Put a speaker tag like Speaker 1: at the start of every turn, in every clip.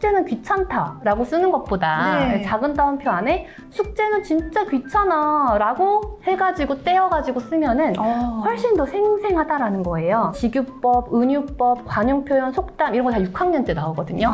Speaker 1: 숙제는 귀찮다라고 쓰는 것보다
Speaker 2: 네.
Speaker 1: 작은 따옴표 안에 숙제는 진짜 귀찮아라고 해가지고 떼어가지고 쓰면은 훨씬 더 생생하다라는 거예요. 직유법, 은유법, 관용 표현, 속담 이런 거 다 6학년 때 나오거든요.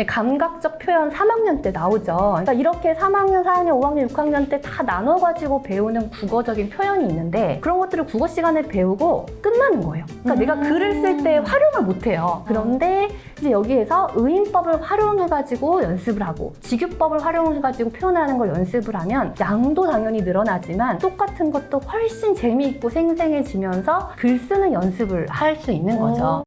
Speaker 1: 감각적 표현 3학년 때 나오죠. 그러니까 이렇게 3학년, 4학년, 5학년, 6학년 때 다 나눠가지고 배우는 국어적인 표현이 있는데 그런 것들을 국어 시간에 배우고 끝나는 거예요. 그러니까 내가 글을 쓸 때 활용을 못해요. 그런데 이제 여기에서 의인법을 활용해가지고 연습을 하고 직유법을 활용해가지고 표현하는 걸 연습을 하면 양도 당연히 늘어나지만 똑같은 것도 훨씬 재미있고 생생해지면서 글 쓰는 연습을 할 수 있는 거죠.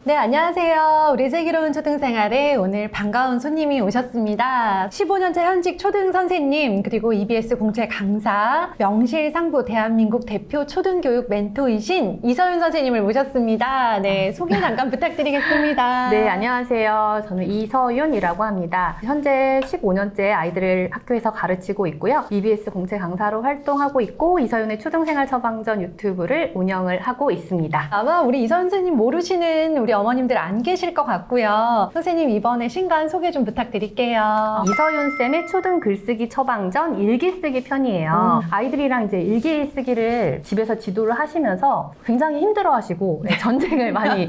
Speaker 2: 네, 안녕하세요. 우리 슬기로운 초등생활에 오늘 반가운 손님이 오셨습니다. 15년차 현직 초등 선생님, 그리고 EBS 공채 강사, 명실상부 대한민국 대표 초등교육 멘토이신 이서윤 선생님을 모셨습니다. 네, 소개 잠깐 부탁드리겠습니다.
Speaker 1: 네, 안녕하세요. 저는 이서윤이라고 합니다. 현재 15년째 아이들을 학교에서 가르치고 있고요. EBS 공채 강사로 활동하고 있고 이서윤의 초등생활 처방전 유튜브를 운영을 하고 있습니다.
Speaker 2: 아마 우리 이서윤 선생님 모르시는 우리 어머님들 안 계실 것 같고요. 선생님 이번에 신간 소개 좀 부탁드릴게요.
Speaker 1: 이서윤쌤의 초등 글쓰기 처방전 일기쓰기 편이에요. 아이들이랑 이제 일기쓰기를 집에서 지도를 하시면서 굉장히 힘들어하시고 전쟁을 많이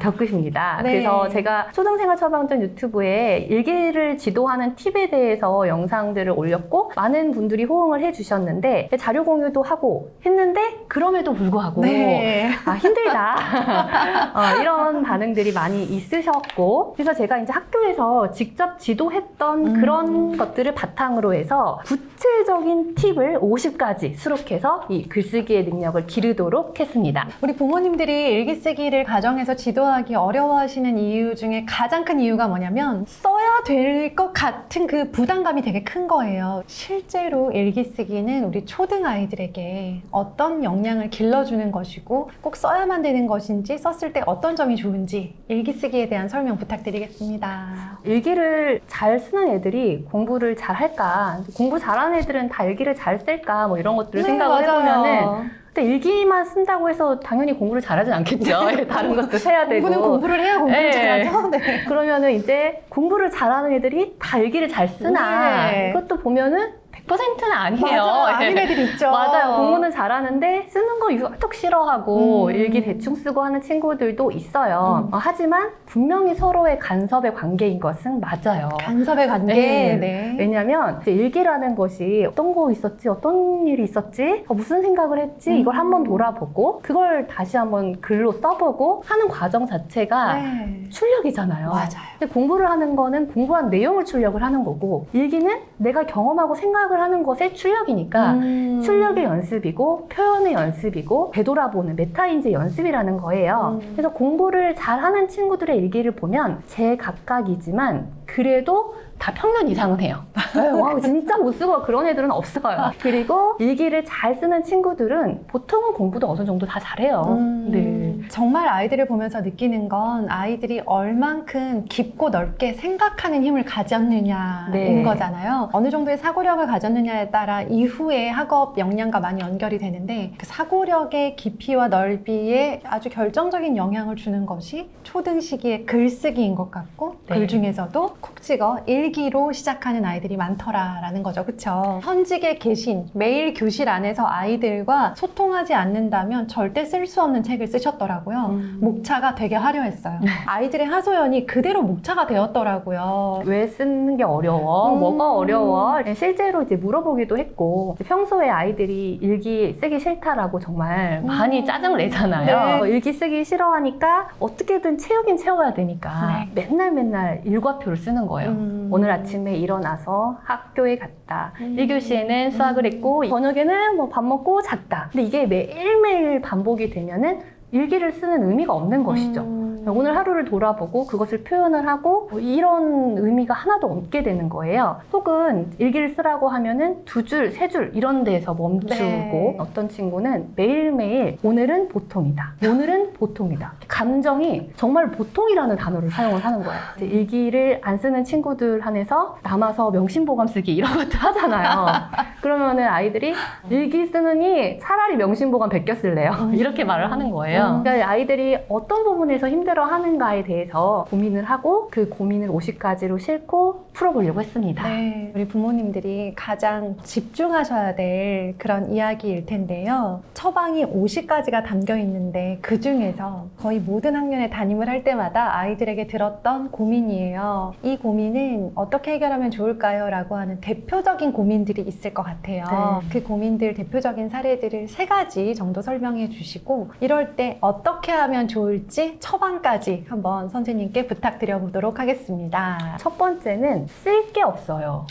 Speaker 1: 겪으십니다.
Speaker 2: 네.
Speaker 1: 그래서 제가 초등생활 처방전 유튜브에 일기를 지도하는 팁에 대해서 영상들을 올렸고 많은 분들이 호응을 해주셨는데 자료 공유도 하고 했는데 그럼에도 불구하고
Speaker 2: 네.
Speaker 1: 힘들다 이런 반응들이 많이 있으셨고 그래서 제가 이제 학교에서 직접 지도했던 그런 것들을 바탕으로 해서 구체적인 팁을 50가지 수록해서 이 글쓰기의 능력을 기르도록 했습니다.
Speaker 2: 우리 부모님들이 일기쓰기를 가정에서 지도하기 어려워하시는 이유 중에 가장 큰 이유가 뭐냐면 써야 될 것 같은 그 부담감이 되게 큰 거예요. 실제로 일기쓰기는 우리 초등 아이들에게 어떤 역량을 길러주는 것이고 꼭 써야만 되는 것인지 썼을 때 어떤 점이 좋은지 일기쓰기에 대한 설명 부탁드리겠습니다.
Speaker 1: 일기를 잘 쓰는 애들이 공부를 잘 할까? 공부 잘하는 애들은 다 일기를 잘 쓸까? 뭐 이런 것들을 생각을 해보면은 근데 일기만 쓴다고 해서 당연히 공부를 잘하진 않겠죠. 다른 것도 해야 되고.
Speaker 2: 공부는 공부를 해야 공부를 잘하죠. 네.
Speaker 1: 그러면은 이제 공부를 잘하는 애들이 다 일기를 잘 쓰나?
Speaker 2: 네.
Speaker 1: 이것도 보면은 100%는 아니에요.
Speaker 2: 맞아요. 아닌 애들이 있죠.
Speaker 1: 맞아요. 공부는 잘하는데 쓰는 거 유독 싫어하고 일기 대충 쓰고 하는 친구들도 있어요. 하지만 분명히 서로의 간섭의 관계인 것은 맞아요.
Speaker 2: 간섭의 관계.
Speaker 1: 네.
Speaker 2: 네.
Speaker 1: 왜냐하면 일기라는 것이 어떤 거 있었지, 어떤 일이 있었지, 무슨 생각을 했지 이걸 한번 돌아보고 그걸 다시 한번 글로 써보고 하는 과정 자체가
Speaker 2: 네.
Speaker 1: 출력이잖아요.
Speaker 2: 맞아요.
Speaker 1: 근데 공부를 하는 거는 공부한 내용을 출력을 하는 거고 일기는 내가 경험하고 생각을 하는 것의 출력이니까 출력의 연습이고 표현의 연습이고 되돌아보는 메타인지 연습이라는 거예요. 그래서 공부를 잘하는 친구들의 일기를 보면 제각각이지만 그래도 다 평균 이상은 해요. 와, 진짜 못 쓰고 그런 애들은 없어요. 그리고 일기를 잘 쓰는 친구들은 보통은 공부도 어느 정도 다 잘해요. 네.
Speaker 2: 정말 아이들을 보면서 느끼는 건 아이들이 얼만큼 깊고 넓게 생각하는 힘을 가졌느냐인
Speaker 1: 네.
Speaker 2: 거잖아요. 어느 정도의 사고력을 가졌느냐에 따라 이후에 학업 역량과 많이 연결이 되는데 그 사고력의 깊이와 넓이에 아주 결정적인 영향을 주는 것이 초등 시기의 글쓰기인 것 같고
Speaker 1: 네.
Speaker 2: 글 중에서도 콕 찍어 일기로 시작하는 아이들이 많더라라는 거죠. 그렇죠? 현직에 계신 매일 교실 안에서 아이들과 소통하지 않는다면 절대 쓸 수 없는 책을 쓰셨더라고요. 목차가 되게 화려했어요. 아이들의 하소연이 그대로 목차가 되었더라고요.
Speaker 1: 왜 쓰는 게 어려워? 뭐가 어려워? 실제로 이제 물어보기도 했고 평소에 아이들이 일기 쓰기 싫다라고 정말 많이 짜증을 내잖아요.
Speaker 2: 네.
Speaker 1: 일기 쓰기 싫어하니까 어떻게든 채우긴 채워야 되니까 맨날 일과표를 쓰는 거예요. 오늘 아침에 일어나서 학교에 갔다. 1교시에는 수학을 했고 저녁에는 뭐 밥 먹고 잤다. 근데 이게 매일매일 반복이 되면은 일기를 쓰는 의미가 없는 것이죠. 오늘 하루를 돌아보고 그것을 표현을 하고 이런 의미가 하나도 없게 되는 거예요. 혹은 일기를 쓰라고 하면은 2줄, 3줄 이런 데에서 멈추고
Speaker 2: 네.
Speaker 1: 어떤 친구는 매일매일 오늘은 보통이다. 오늘은 보통이다. 감정이 정말 보통이라는 단어를 사용을 하는 거예요. 이제 일기를 안 쓰는 친구들 한해서 남아서 명심보감 쓰기 이런 것도 하잖아요. 그러면은 아이들이 일기 쓰느니 차라리 명심보감 베껴 쓸래요. 이렇게 말을 하는 거예요. 거예요. 그러니까 아이들이 어떤 부분에서 힘들어하는가에 대해서 고민을 하고 그 고민을 50가지로 싣고 풀어보려고 했습니다.
Speaker 2: 네, 우리 부모님들이 가장 집중하셔야 될 그런 이야기일 텐데요. 처방이 50가지가 담겨 있는데 그 중에서 거의 모든 학년에 담임을 할 때마다 아이들에게 들었던 고민이에요. 이 고민은 어떻게 해결하면 좋을까요? 라고 하는 대표적인 고민들이 있을 것 같아요.
Speaker 1: 네.
Speaker 2: 그 고민들 대표적인 사례들을 3가지 정도 설명해 주시고 이럴 때 어떻게 하면 좋을지 처방까지 한번 선생님께 부탁드려 보도록 하겠습니다.
Speaker 1: 첫 번째는 쓸 게 없어요.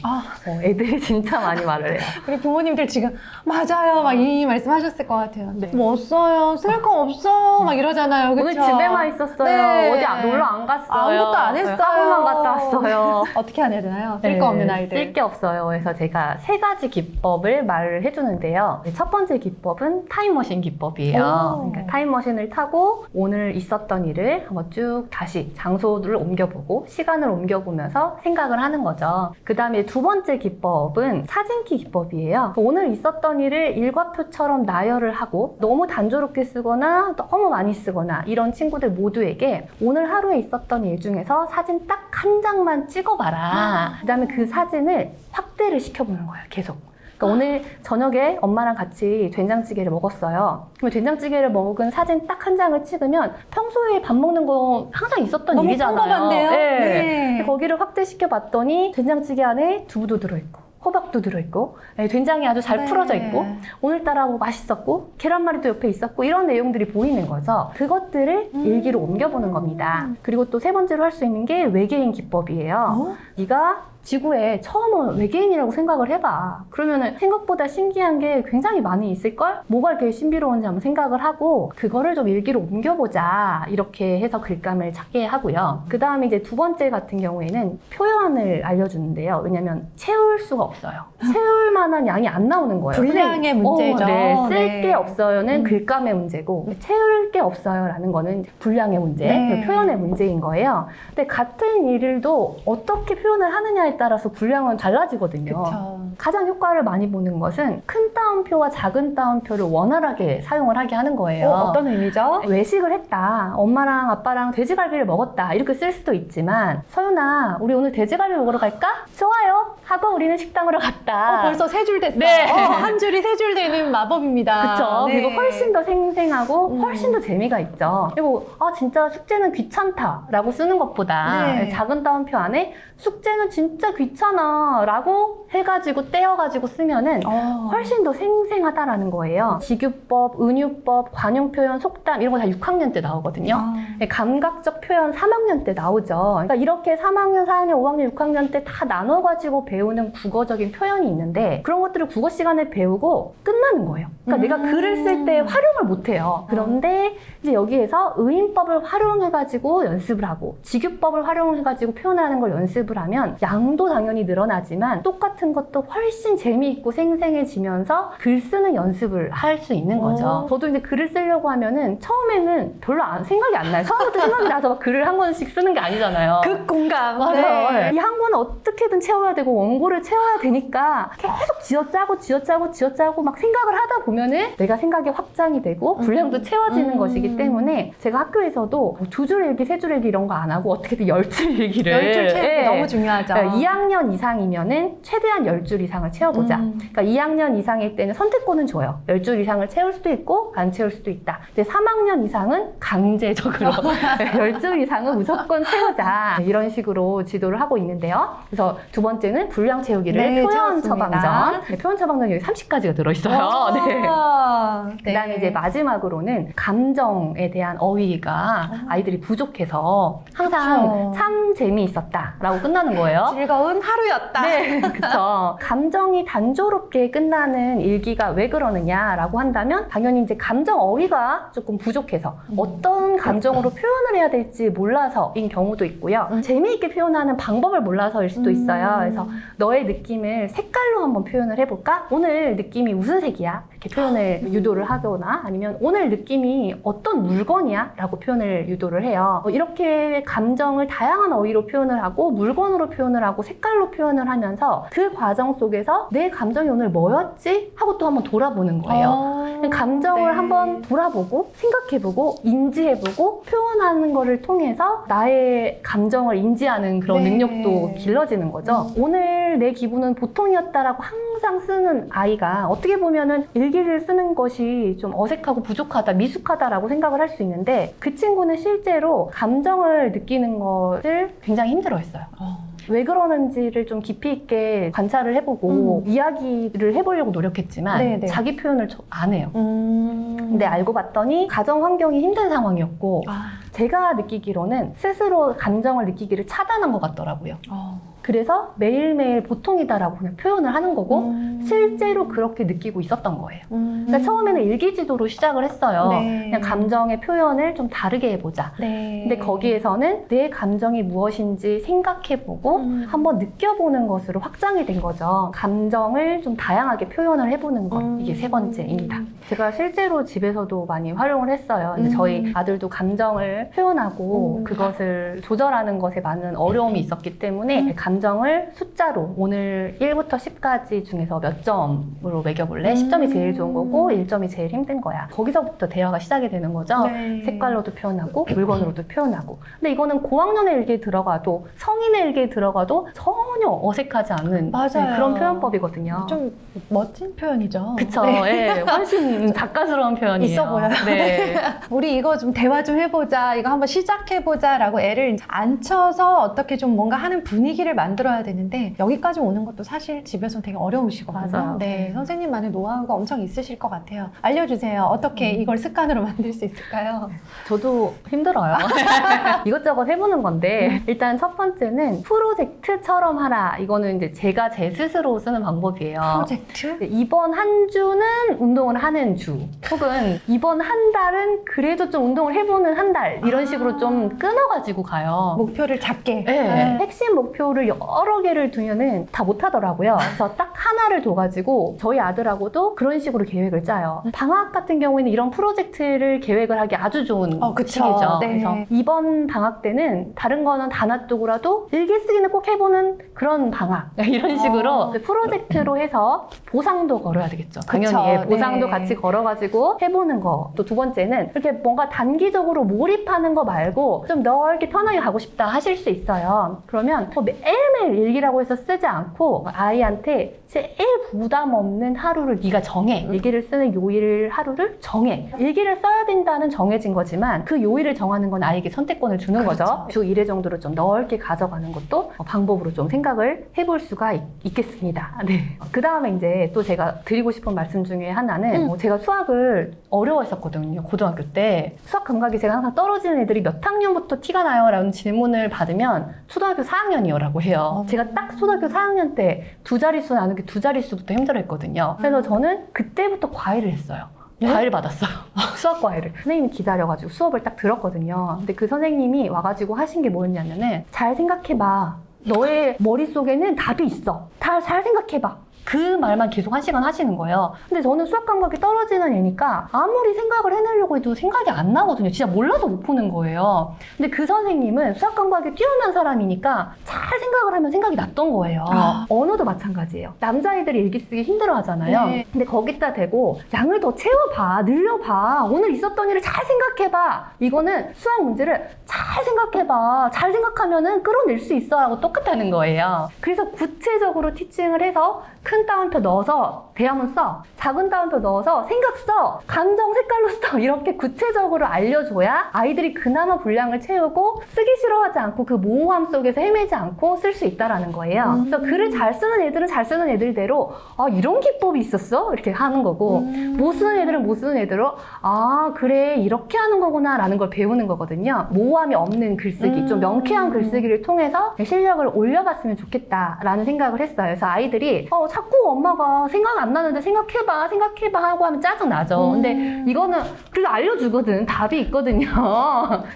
Speaker 1: 애들이 진짜 많이 말을 해요.
Speaker 2: 우리 부모님들 지금 맞아요 막 이 말씀하셨을 것 같아요.
Speaker 1: 네.
Speaker 2: 뭐 없어요, 쓸 거 없어요 막 이러잖아요. 그쵸?
Speaker 1: 오늘 집에만 있었어요.
Speaker 2: 네.
Speaker 1: 어디 놀러 안 갔어요.
Speaker 2: 아무것도 안 했어요.
Speaker 1: 학원만 갔다 왔어요.
Speaker 2: 어떻게 해야 되나요? 쓸 거 없는 아이들.
Speaker 1: 쓸 게 없어요. 그래서 제가 3가지 기법을 말을 해주는데요. 첫 번째 기법은 타임머신 기법이에요.
Speaker 2: 오.
Speaker 1: 그러니까 타임머신을 타고 오늘 있었던 일을 한번 쭉 다시 장소를 옮겨보고 시간을 옮겨보면서 생각을 하는 거죠. 그 다음에 두 번째 기법은 사진기 기법이에요. 오늘 있었던 일을 일과표처럼 나열을 하고 너무 단조롭게 쓰거나 너무 많이 쓰거나 이런 친구들 모두에게 오늘 하루에 있었던 일 중에서 사진 딱 한 장만 찍어봐라. 그 다음에 그 사진을 확대를 시켜보는 거예요. 계속. 그러니까 오늘 저녁에 엄마랑 같이 된장찌개를 먹었어요. 그러면 된장찌개를 먹은 사진 딱 한 장을 찍으면 평소에 밥 먹는 거 항상 있었던
Speaker 2: 너무
Speaker 1: 일이잖아요.
Speaker 2: 평범한데요?
Speaker 1: 네.
Speaker 2: 네.
Speaker 1: 거기를 확대시켜 봤더니 된장찌개 안에 두부도 들어있고 호박도 들어있고 된장이 아주 잘
Speaker 2: 네.
Speaker 1: 풀어져 있고 오늘따라 뭐 맛있었고 계란말이도 옆에 있었고 이런 내용들이 보이는 거죠. 그것들을 일기로 옮겨보는 겁니다. 그리고 또 3번째로 할 수 있는 게 외계인 기법이에요. 네가 지구에 처음 외계인이라고 생각을 해봐. 그러면은 생각보다 신기한 게 굉장히 많이 있을걸? 뭐가 이렇게 신비로운지 한번 생각을 하고 그거를 좀 일기로 옮겨보자. 이렇게 해서 글감을 찾게 하고요. 그 다음에 이제 2번째 같은 경우에는 표현을 알려주는데요. 왜냐면 채울 수가 없어요. 채울 만한 양이 안 나오는 거예요.
Speaker 2: 분량의 문제죠.
Speaker 1: 네, 쓸
Speaker 2: 네.
Speaker 1: 게 없어요는 글감의 문제고 채울 게 없어요라는 거는 분량의 문제,
Speaker 2: 네.
Speaker 1: 표현의 문제인 거예요. 근데 같은 일도 어떻게 표현을 하느냐에 따라서 분량은 달라지거든요.
Speaker 2: 그쵸.
Speaker 1: 가장 효과를 많이 보는 것은 큰 따옴표와 작은 따옴표를 원활하게 사용을 하게 하는 거예요.
Speaker 2: 어떤 의미죠?
Speaker 1: 외식을 했다. 엄마랑 아빠랑 돼지갈비를 먹었다. 이렇게 쓸 수도 있지만 서윤아, 우리 오늘 돼지갈비 먹으러 갈까? 좋아요. 하고 우리는 식당으로 갔다.
Speaker 2: 벌써 3줄 됐어요.
Speaker 1: 네.
Speaker 2: 한 줄이 3줄 되는 마법입니다.
Speaker 1: 그쵸.
Speaker 2: 네.
Speaker 1: 그리고 훨씬 더 생생하고 훨씬 더 재미가 있죠. 그리고 진짜 숙제는 귀찮다라고 쓰는 것보다
Speaker 2: 네.
Speaker 1: 작은 따옴표 안에 숙제는 진짜 귀찮아 라고 해가지고 떼어가지고 쓰면은 훨씬 더 생생하다라는 거예요. 직유법, 은유법, 관용표현, 속담 이런 거 다 6학년 때 나오거든요. 감각적 표현 3학년 때 나오죠. 그러니까 이렇게 3학년, 4학년, 5학년, 6학년 때 다 나눠가지고 배우는 국어적인 표현이 있는데 그런 것들을 국어 시간에 배우고 끝나는 거예요. 그러니까 내가 글을 쓸 때 활용을 못해요. 그런데 이제 여기에서 의인법을 활용해가지고 연습을 하고 직유법을 활용해가지고 표현하는 걸 연습을 하면 양도 당연히 늘어나지만 똑같은 것도 훨씬 재미있고 생생해지면서 글 쓰는 연습을 할 수 있는 거죠. 저도 이제 글을 쓰려고 하면은 처음에는 별로 생각이 안 나요. 처음부터 생각이 나서 막 글을 한 권씩 쓰는 게 아니잖아요.
Speaker 2: 극공감.
Speaker 1: 맞아요.
Speaker 2: 네.
Speaker 1: 이 한 권은 어떻게든 채워야 되고 원고를 채워야 되니까 계속 쥐어짜고 막 생각을 하다 보면은 내가 생각이 확장이 되고 분량도 채워지는 것이기 때문에 제가 학교에서도 2줄 일기, 3줄 일기 이런 거 안 하고 어떻게든 10줄 일기를
Speaker 2: 10줄 채우기
Speaker 1: 네.
Speaker 2: 너무 중요하죠.
Speaker 1: 2학년 이상이면은 최대한 10줄 이상을 채워보자. 그러니까 2학년 이상일 때는 선택권은 줘요. 10줄 이상을 채울 수도 있고 안 채울 수도 있다. 근데 3학년 이상은 강제적으로 10줄 이상은 무조건 채우자. 이런 식으로 지도를 하고 있는데요. 그래서 2번째는 분량 채우기를
Speaker 2: 네,
Speaker 1: 표현
Speaker 2: 채웠습니다.
Speaker 1: 처방전. 네, 표현 처방전 여기 30가지가 들어있어요. 네. 그 다음에 이제 마지막으로는 감정에 대한 어휘가 아이들이 부족해서 항상
Speaker 2: 그쵸.
Speaker 1: 참 재미있었다 라고 끝나는 거예요.
Speaker 2: 즐거운 하루였다.
Speaker 1: 네, 그쵸. 감정이 단조롭게 끝나는 일기가 왜 그러느냐라고 한다면 당연히 이제 감정 어휘가 조금 부족해서 어떤 감정으로 표현을 해야 될지 몰라서인 경우도 있고요. 재미있게 표현하는 방법을 몰라서일 수도 있어요. 그래서 너의 느낌을 색깔로 한번 표현을 해볼까? 오늘 느낌이 무슨 색이야? 이렇게 표현을 유도를 하거나 아니면 오늘 느낌이 어떤 물건이야? 라고 표현을 유도를 해요. 이렇게 감정을 다양한 어휘로 표현을 하고 물건으로 표현을 하고 하고 색깔로 표현을 하면서 그 과정 속에서 내 감정이 오늘 뭐였지? 하고 또 한번 돌아보는 거예요. 감정을
Speaker 2: 네.
Speaker 1: 한번 돌아보고 생각해보고 인지해보고 표현하는 거를 통해서 나의 감정을 인지하는 그런
Speaker 2: 네.
Speaker 1: 능력도 길러지는 거죠. 오늘 내 기분은 보통이었다라고 항상 쓰는 아이가 어떻게 보면은 일기를 쓰는 것이 좀 어색하고 부족하다, 미숙하다라고 생각을 할 수 있는데 그 친구는 실제로 감정을 느끼는 것을 굉장히 힘들어했어요. 왜 그러는지를 좀 깊이 있게 관찰을 해보고 이야기를 해보려고 노력했지만
Speaker 2: 네네.
Speaker 1: 자기 표현을 안 해요. 근데 알고 봤더니 가정 환경이 힘든 상황이었고 제가 느끼기로는 스스로 감정을 느끼기를 차단한 것 같더라고요. 그래서 매일매일 보통이다라고 그냥 표현을 하는 거고 실제로 그렇게 느끼고 있었던 거예요. 그러니까 처음에는 일기지도로 시작을 했어요.
Speaker 2: 네.
Speaker 1: 그냥 감정의 표현을 좀 다르게 해보자.
Speaker 2: 네.
Speaker 1: 근데 거기에서는 내 감정이 무엇인지 생각해보고 한번 느껴보는 것으로 확장이 된 거죠. 감정을 좀 다양하게 표현을 해보는 것. 이게 세 번째입니다. 제가 실제로 집에서도 많이 활용을 했어요. 근데 저희 아들도 감정을 표현하고 그것을 조절하는 것에 많은 어려움이 있었기 때문에 감정을 숫자로 오늘 1부터 10까지 중에서 몇 점으로 매겨볼래? 10점이 제일 좋은 거고 1점이 제일 힘든 거야. 거기서부터 대화가 시작이 되는 거죠.
Speaker 2: 네.
Speaker 1: 색깔로도 표현하고 물건으로도 표현하고. 근데 이거는 고학년의 일기에 들어가도 성인의 일기에 들어가도 전혀 어색하지 않은
Speaker 2: 맞아요.
Speaker 1: 그런 표현법이거든요.
Speaker 2: 좀 멋진 표현이죠.
Speaker 1: 그쵸.
Speaker 2: 네.
Speaker 1: 예, 훨씬 작가스러운 표현이에요.
Speaker 2: 있어 보여요.
Speaker 1: 네.
Speaker 2: 우리 이거 좀 대화 좀 해보자, 이거 한번 시작해보자 라고 애를 앉혀서 어떻게 좀 뭔가 하는 분위기를 만들어야 되는데 여기까지 오는 것도 사실 집에서 되게 어려우시거든요.
Speaker 1: 맞아요.
Speaker 2: 네, 선생님만의 노하우가 엄청 있으실 것 같아요. 알려주세요. 어떻게 이걸 습관으로 만들 수 있을까요?
Speaker 1: 저도 힘들어요. 이것저것 해보는 건데 일단 첫 번째는 프로젝트처럼 하라. 이거는 이제 제가 제 스스로 쓰는 방법이에요.
Speaker 2: 프로젝트?
Speaker 1: 이번 한 주는 운동을 하는 주 혹은 이번 한 달은 그래도 좀 운동을 해보는 한 달 이런 식으로 좀 끊어가지고 가요.
Speaker 2: 목표를 작게.
Speaker 1: 네. 핵심 목표를 여러 개를 두면은 다 못하더라고요. 그래서 딱 하나를 둬가지고 저희 아들하고도 그런 식으로 계획을 짜요. 방학 같은 경우에는 이런 프로젝트를 계획을 하기 아주 좋은
Speaker 2: 그쵸.
Speaker 1: 시기죠.
Speaker 2: 네.
Speaker 1: 그래서 이번 방학 때는 다른 거는 다 놔두고라도 일기 쓰기는 꼭 해보는 그런 방학 이런 식으로 프로젝트로 해서 보상도 걸어야 되겠죠. 당연히
Speaker 2: 그쵸.
Speaker 1: 예, 보상도
Speaker 2: 네.
Speaker 1: 같이 걸어가지고 해보는 거. 또 두 번째는 이렇게 뭔가 단기적으로 몰입하는 거 말고 좀 넓게 편하게 가고 싶다 하실 수 있어요. 그러면 매일매일 일기라고 해서 쓰지 않고 아이한테 제일 부담 없는 하루를 네가 정해. 일기를 쓰는 요일 하루를 정해. 일기를 써야 된다는 정해진 거지만 그 요일을 정하는 건 아이에게 선택권을 주는 거죠. 주 1회 정도로 좀 넓게 가져가는 것도 방법으로 좀 생각을 해볼 수가 있겠습니다. 네. 그 다음에 이제 또 제가 드리고 싶은 말씀 중에 하나는 제가 수학을 어려워했었거든요. 고등학교 때. 수학 감각이 제가 항상 떨어지는 애들이 몇 학년부터 티가 나요? 라는 질문을 받으면 초등학교 4학년이요 라고 해요. 제가 딱 초등학교 4학년 때 두 자릿수 나누기 두 자릿수부터 힘들어했거든요. 그래서 저는 그때부터 과외를 했어요. 과외를 받았어요. 수학 과외를. 선생님이 기다려가지고 수업을 딱 들었거든요. 근데 그 선생님이 와가지고 하신 게 뭐였냐면은 잘 생각해봐. 너의 머릿속에는 답이 있어. 다 잘 생각해봐. 그 말만 계속 1시간 하시는 거예요. 근데 저는 수학 감각이 떨어지는 애니까 아무리 생각을 해내려고 해도 생각이 안 나거든요. 진짜 몰라서 못 푸는 거예요. 근데 그 선생님은 수학 감각이 뛰어난 사람이니까 잘 생각을 하면 생각이 났던 거예요. 언어도 마찬가지예요. 남자애들이 일기 쓰기 힘들어 하잖아요.
Speaker 2: 네.
Speaker 1: 근데 거기다 대고 양을 더 채워봐, 늘려봐, 오늘 있었던 일을 잘 생각해봐. 이거는 수학 문제를 잘 생각해봐. 잘 생각하면은 끌어낼 수 있어 라고 똑같다는 거예요. 그래서 구체적으로 티칭을 해서 큰 따옴표 넣어서 대화문 써. 작은 따옴표 넣어서 생각 써. 감정 색깔로 써. 이렇게 구체적으로 알려줘야 아이들이 그나마 분량을 채우고 쓰기 싫어하지 않고 그 모호함 속에서 헤매지 않고 쓸 수 있다는 거예요. 그래서 글을 잘 쓰는 애들은 잘 쓰는 애들대로 아 이런 기법이 있었어? 이렇게 하는 거고 못 쓰는 애들은 못 쓰는 애대로 아 그래 이렇게 하는 거구나 라는 걸 배우는 거거든요. 모호함이 없는 글쓰기, 좀 명쾌한 글쓰기를 통해서 실력을 올려봤으면 좋겠다라는 생각을 했어요. 그래서 아이들이 자꾸 엄마가 생각 안 나는데 생각해봐 하고 하면 짜증나죠. 근데 이거는 그래도 알려주거든. 답이 있거든요.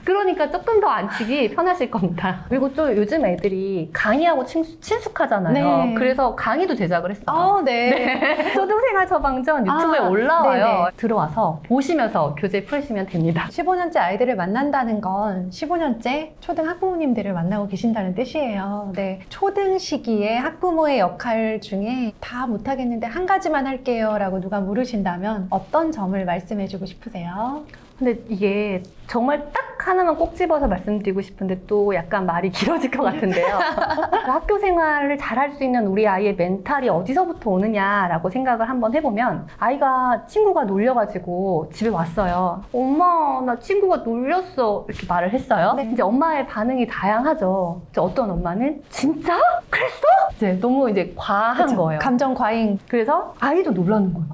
Speaker 1: 그러니까 조금 더 안 치기 편하실 겁니다. 그리고 또 요즘 애들이 강의하고 친숙하잖아요.
Speaker 2: 네.
Speaker 1: 그래서 강의도 제작을 했어요.
Speaker 2: 네.
Speaker 1: 초등생활 처방전 유튜브에
Speaker 2: 아,
Speaker 1: 올라와요.
Speaker 2: 네네.
Speaker 1: 들어와서 보시면서 교재 풀으시면 됩니다.
Speaker 2: 15년째 아이들을 만난다는 건 15년째 초등 학부모님들을 만나고 계신다는 뜻이에요. 네. 초등 시기에 학부모의 역할 중에 다 못하겠는데 한 가지만 할게요 라고 누가 물으신다면 어떤 점을 말씀해주고 싶으세요?
Speaker 1: 근데 이게 정말 딱 하나만 꼭 집어서 말씀드리고 싶은데 또 약간 말이 길어질 것 같은데요. 학교 생활을 잘할 수 있는 우리 아이의 멘탈이 어디서부터 오느냐라고 생각을 한번 해보면 아이가 친구가 놀려가지고 집에 왔어요. 엄마, 나 친구가 놀렸어. 이렇게 말을 했어요.
Speaker 2: 네.
Speaker 1: 이제 엄마의 반응이 다양하죠. 이제 어떤 엄마는 진짜? 그랬어? 이제 너무 이제 과한
Speaker 2: 그쵸?
Speaker 1: 거예요.
Speaker 2: 감정 과잉.
Speaker 1: 그래서 아이도 놀라는 거예요.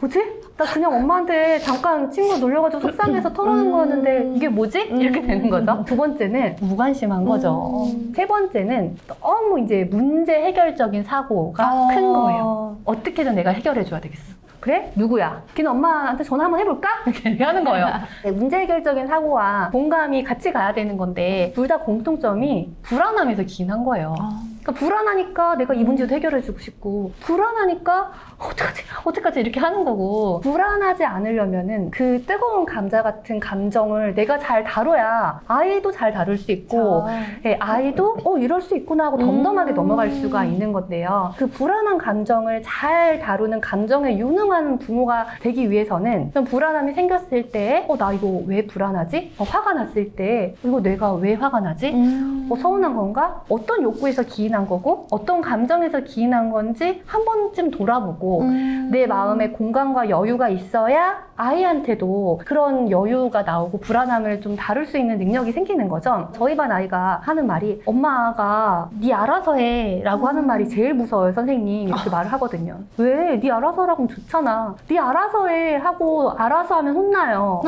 Speaker 1: 뭐지? 나 그냥 엄마한테 잠깐 친구 놀려가지고 속상해서 털어놓은 거였는데 이게 뭐지? 이렇게 되는 거죠. 두 번째는 무관심한 거죠. 세 번째는 너무 이제 문제 해결적인 사고가 큰 거예요. 어떻게든 내가 해결해줘야 되겠어. 그래? 누구야? 걔는 엄마한테 전화 한번 해볼까? 이렇게 하는 거예요. 네, 문제 해결적인 사고와 공감이 같이 가야 되는 건데 둘 다 공통점이 불안함에서 기인한 거예요. 그러니까 불안하니까 내가 이 문제도 해결해주고 싶고 불안하니까 어떡하지 이렇게 하는 거고 불안하지 않으려면은 그 뜨거운 감자 같은 감정을 내가 잘 다뤄야 아이도 잘 다룰 수 있고 예, 아이도 이럴 수 있구나 하고 덤덤하게 넘어갈 수가 있는 건데요. 그 불안한 감정을 잘 다루는 감정에 유능한 부모가 되기 위해서는 좀 불안함이 생겼을 때 나 이거 왜 불안하지? 화가 났을 때 이거 내가 왜 화가 나지? 서운한 건가? 어떤 욕구에서 기인한 거고 어떤 감정에서 기인한 건지 한 번쯤 돌아보고 내 마음에 공간과 여유가 있어야 아이한테도 그런 여유가 나오고 불안함을 좀 다룰 수 있는 능력이 생기는 거죠. 저희 반 아이가 하는 말이 엄마가 네 알아서 해 라고 하는 말이 제일 무서워요. 선생님 이렇게 말을 하거든요. 왜? 네 알아서 하라고는 좋잖아. 네 알아서 해 하고 알아서 하면 혼나요.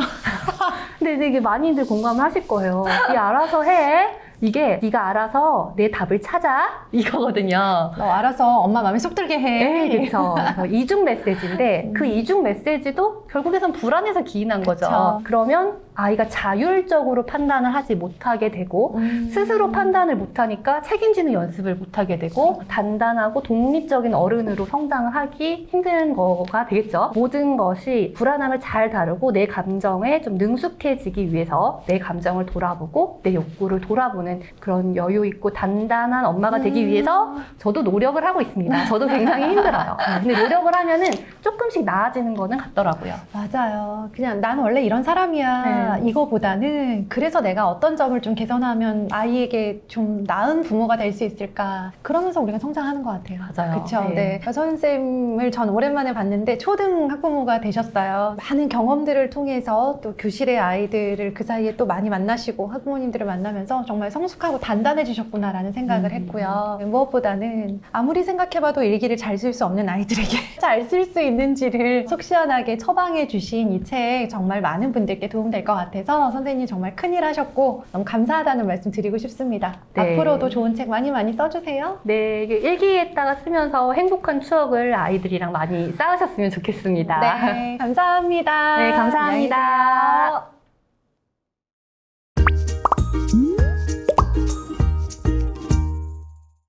Speaker 1: 근데 이게 많이들 공감을 하실 거예요. 네 알아서 해. 이게 네가 알아서 내 답을 찾아 이거거든요.
Speaker 2: 너 알아서 엄마 마음에 쏙 들게 해.
Speaker 1: 네, 그렇죠. 이중 메시지인데 그 이중 메시지도 결국에선 불안해서 기인한 거죠.
Speaker 2: 그쵸.
Speaker 1: 그러면 아이가 자율적으로 판단을 하지 못하게 되고 스스로 판단을 못하니까 책임지는 연습을 못하게 되고 단단하고 독립적인 어른으로 성장을 하기 힘든 거가 되겠죠. 모든 것이 불안함을 잘 다루고 내 감정에 좀 능숙해지기 위해서 내 감정을 돌아보고 내 욕구를 돌아보는 그런 여유 있고 단단한 엄마가 되기 위해서 저도 노력을 하고 있습니다. 저도 굉장히 힘들어요. 근데 노력을 하면은 조금씩 나아지는 거는 같더라고요.
Speaker 2: 맞아요. 그냥 난 원래 이런 사람이야. 이거보다는 그래서 내가 어떤 점을 좀 개선하면 아이에게 좀 나은 부모가 될 수 있을까. 그러면서 우리가 성장하는 것 같아요.
Speaker 1: 맞아요.
Speaker 2: 그렇죠.
Speaker 1: 네.
Speaker 2: 네. 선생님을 전 오랜만에 봤는데 초등 학부모가 되셨어요. 많은 경험들을 통해서 또 교실의 아이들을 그 사이에 또 많이 만나시고 학부모님들을 만나면서 정말 성숙하고 단단해지셨구나라는 생각을 했고요. 무엇보다는 아무리 생각해봐도 일기를 잘 쓸 수 없는 아이들에게 잘 쓸 수 있는지를 속 시원하게 처방해 주신 이 책 정말 많은 분들께 도움될 것 같아서 선생님 정말 큰일 하셨고 너무 감사하다는 말씀 드리고 싶습니다.
Speaker 1: 네.
Speaker 2: 앞으로도 좋은 책 많이 써주세요.
Speaker 1: 네, 이게 일기에다가 쓰면서 행복한 추억을 아이들이랑 많이 쌓으셨으면 좋겠습니다.
Speaker 2: 네, 감사합니다.
Speaker 1: 네, 감사합니다.
Speaker 2: 안녕히 계세요.